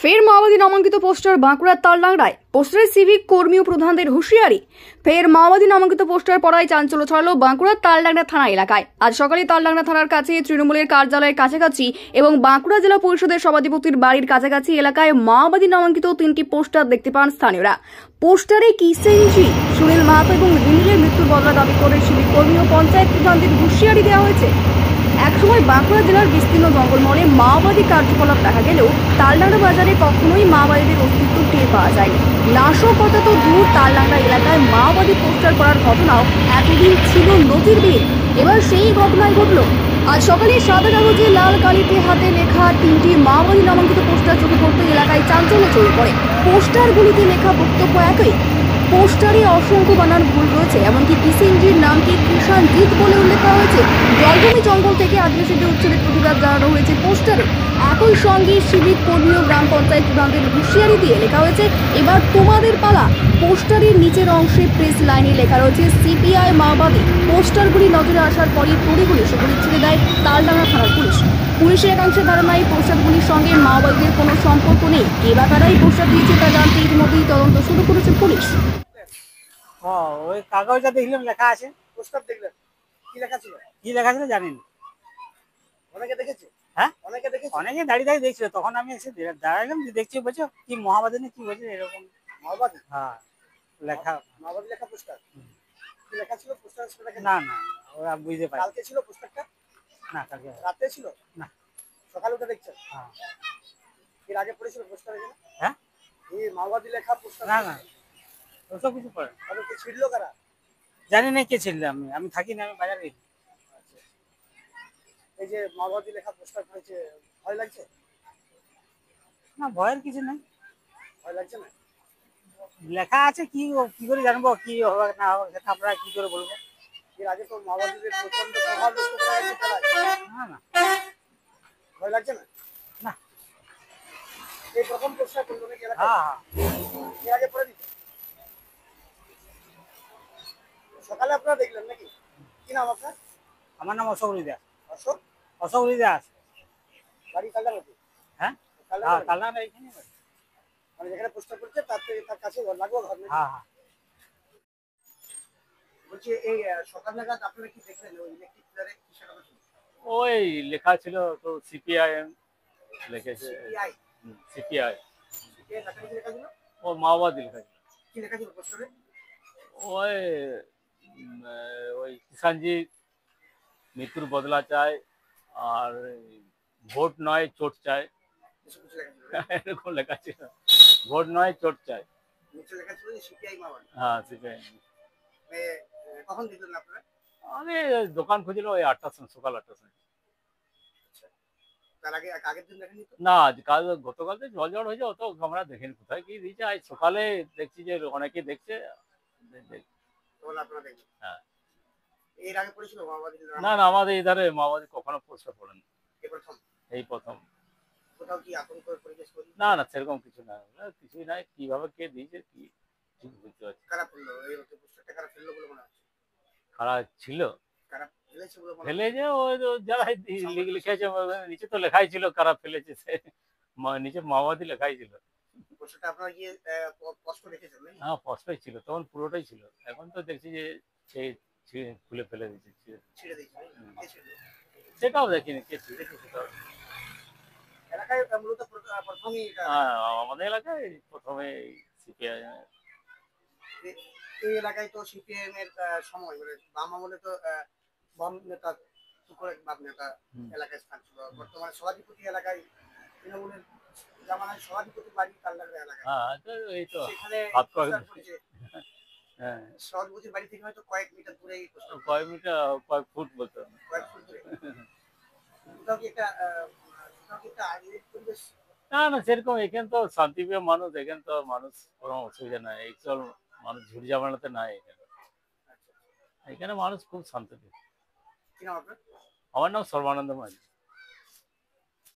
ফের মাওবাদী নামাঙ্কিত পোস্টার বাঁকুড়ার তালডাংরায়। পোস্টারে সিভিক কর্মী ও প্রধানদের হুঁশিয়ারি। ফের মাওবাদী নামাঙ্কিত পোস্টার পড়ায় চাঞ্চল্য ছড়ালো বাঁকুড়ার তালডাংরা থানা এলাকায়। আজ সকালে তালডাংরা থানার কাছে তৃণমূলের কার্যালয়ের কাছাকাছি এবং বাঁকুড়া জেলা পরিষদের সভাধিপতির বাড়ির কাছাকাছি এলাকায় মাওবাদী নামাঙ্কিত 3টি পোস্টার দেখতে পান স্থানীয়রা। পোস্টারে কিষেনজি, সুনীল মাহাতো এবং রিমিলের মৃত্যুর বদলা দাবি করে সিভিক কর্মী ও পঞ্চায়েত প্রধানদের হুঁশিয়ারি দেওয়া হয়েছে। একসময় বাঁকুড়া জেলার বিস্তীর্ণ জঙ্গলমহলে মাওবাদী কার্যকলাপ দেখা গেলেও তালডাংরা বাজারে কখনোই মাওবাদীদের অস্তিত্ব টের পাওয়া যায়নি। নাশকতা তো দূর, তালডাংরা এলাকায় মাওবাদী পোস্টার করার ঘটনাও এতদিন ছিল নজিরবিহীন। এবার সেই ঘটনাই ঘটল। আজ সকালে সাদা কাগজে লাল কালিতে হাতে লেখা 3টি মাওবাদী নামাঙ্কিত পোস্টার চোখে পড়তে এলাকায় চাঞ্চল্য ছড়িয়ে পড়ে। পোস্টারগুলিতে লেখা বক্তব্য একই। পোস্টারে অসংখ্য বানান ভুল রয়েছে, এমনকি কিষেনজির নামকে কিষানজিৎ বলে উল্লেখ করা হয়েছে। জলজমি জঙ্গল থেকে আদিবাসীদের উচ্ছেদের প্রতিবাদ জানানো হয়েছে পোস্টারে। একই সঙ্গে সিভিক কর্মী ও গ্রাম পঞ্চায়েত প্রধানদের হুঁশিয়ারি দিয়ে লেখা হয়েছে, এবার তোমাদের পালা। পোস্টারের নিচের অংশে প্রেস লাইনে লেখা রয়েছে সিপিআই মাওবাদী। পোস্টারগুলি নজরে আসার পরই তড়িঘড়ি সেগুলি ছেড়ে দেয় তালডাংরা থানার পুলিশ। পুলিশের একাংশের ধারণা এই পোস্টারগুলির সঙ্গে মাওবাদীদের কোনো সম্পর্ক নেই। কে বা কারা এই পোস্টার দিয়েছে তা জানতে ইতিমধ্যেই তদন্ত শুরু করেছে পুলিশ। ওই কাগজটা দেখলাম লেখা আছে। পোস্টার দেখলেন, কি লেখা ছিল? কি লেখা ছিল জানি না। অনেকে দেখেছে? হ্যাঁ, অনেকে দেখেছে। অনেকে দাঁড়িয়ে দাঁড়িয়ে দেখছিল, তখন আমি এসে দাঁড়াইলাম, দেখছি বলছো কি মহাবাদী না কি বলছে এরকম। মাওবাদী? হ্যাঁ, লেখা মাওবাদী লেখা পোস্টার। কি লেখা ছিল পোস্টার? না না, ওরা বুঝতে পারে। কালকে ছিল পোস্টারটা? না, কালকে রাতে ছিল না, সকালে উঠে দেখছেন? হ্যাঁ। এর আগে পড়েছিল পোস্টার এখানে? হ্যাঁ, এই মাওবাদী লেখা পোস্টার? না না, ওসব কিছু পড়ে না। তবে কি ছিড়লো কারা? জানি না কে ছিল, আমি থাকি না, আমি বাজারে গেছি। এই যে মাওবাদী লেখা পোস্টার পড়েছে, ভয় লাগছে? না, ভয়ের কিছু নেই। ভয় লাগছে না? লেখা আছে, কি কি করে জানবো কি হবে না হবে, সেটা আমরা কি করে বলবো? এর আগে তো মাওবাদীদের প্রচন্ড প্রভাব লক্ষ্য করা গেছে খেলায়। না না, ভয় লাগছে না? না। এই প্রথম পোস্টার করলো নাকি এলাকায়? হ্যাঁ হ্যাঁ, এর আগে পড়ে দিত? সকালে আপনারা দেখলেন নাকি? কি নাম আপনার? আমার নাম অশোক দাস। অশোক? অশোক দাস। বাড়ি কালদাঙ্গাতে? হ্যাঁ, কালদাঙ্গা? কালনা এইখানে। মানে যেখানে পোস্টার করছে তার কাছে লাগলো ঘর নাকি? হ্যাঁ হ্যাঁ, বলছি এই সকাল নাগাদ আপনারা কি দেখলেন ওই ইলেকট্রিক প্লারে কি সেটা ছিল? ওই লেখা ছিল তো সিপিআইএম লিখেছে। সিপিআই? সিপিআই সিপিআই লেখা কি লেখা ছিল? ও মাওবাদী লেখা ছিল। কি লেখা ছিল পোস্টারে? ওই ওই কিষানজি মৃত্যুর বদলা চায়, আর ভোট নয় চোট চায়, কিছু কিছু লেখা ছিল? এরকম লেখা ছিল। ভোট নয় চোট চায়। নিচে লেখা ছিল যে সিপিআই মাওবাদী। হ্যাঁ, সিপিআই। কখন দেখলেন আপনারা? আমি দোকান খুঁজছিল ওই 8টার সময়, সকাল 8টার সময়। তার আগে আগের দিন দেখেনি তো? না, আজ কাল গতকাল তো জল ঝড় হয়েছে, অত আমরা দেখিনি কোথায় কি দিয়েছে। আজ সকালে দেখছি যে অনেকে দেখছে। তখন আপনারা দেখলেন? হ্যাঁ। এর আগে পড়েছিল মাওবাদী? না না, আমাদের এধারে মাওবাদী কখনো পোস্টার পড়েন। এই প্রথম? এই প্রথম। কোথাও কি আতঙ্কের পরিবেশ করি? না না, সেরকম কিছু না, কিছুই নাই। কিভাবে কে দিয়েছে কি ঠিক বুঝতে পারছি। কারা ফেললো এই পোস্টারটা? কারা ফেললো বলে মনে হচ্ছে? খারাপ ছিল কারা ফেলেছে বলে মনে হচ্ছে? ফেলেছে ওই যারা লিখেছে, নিচে তো লেখাই ছিল কারা ফেলেছে, সে নিচে মাওবাদী লেখাই ছিল। পোস্টারটা আপনারা গিয়ে স্পষ্ট দেখেছেন নাকি? হ্যাঁ, স্পষ্টই ছিল, তখন পুরোটাই ছিল। এখন তো দেখছি যে সেই খুলে ফেলে দিচ্ছে। ছিঁড়ে দিয়েছে? কে ছিঁড়লো? সেটাও দেখিনি কে ছিঁড়েছে সেটাও। এলাকায় মূলত প্রথমই হ্যাঁ, আমাদের এলাকায় প্রথমে সিপিআই। এই এলাকায় তো সিপিএম এর সময় মানে বাম আমলে তো বাম নেতা টুকরের বাম নেতা এলাকায় স্থান ছিল। বর্তমানে সভাধিপতি এলাকায় তৃণমূলের জামানায় সভাধিপতি বাড়ি কালনাগড়া এলাকায়। হ্যাঁ, তো এই তো সেখানে হাত পোস্টার পড়েছে। হ্যাঁ, সভাধিপতির বাড়ি থেকে হয়তো কয়েক মিটার দূরে এই পোস্টার। কয়েক মিটার, কয়েক ফুট বলতে হবে। কয়েক ফুট দূরে। কোথাও কি একটা আইনের পরিবেশ? না না, সেরকম এখানে তো শান্তিপ্রিয় মানুষ, এখানে তো মানুষ কোনো অসুবিধা নাই। একচুয়াল মানুষ ঝুট ঝামেলাতে নাই এখানে। এখানে মানুষ খুব শান্তিপ্রিয়। কি নাম আপনার? আমার নাম সর্বানন্দ মাঝি।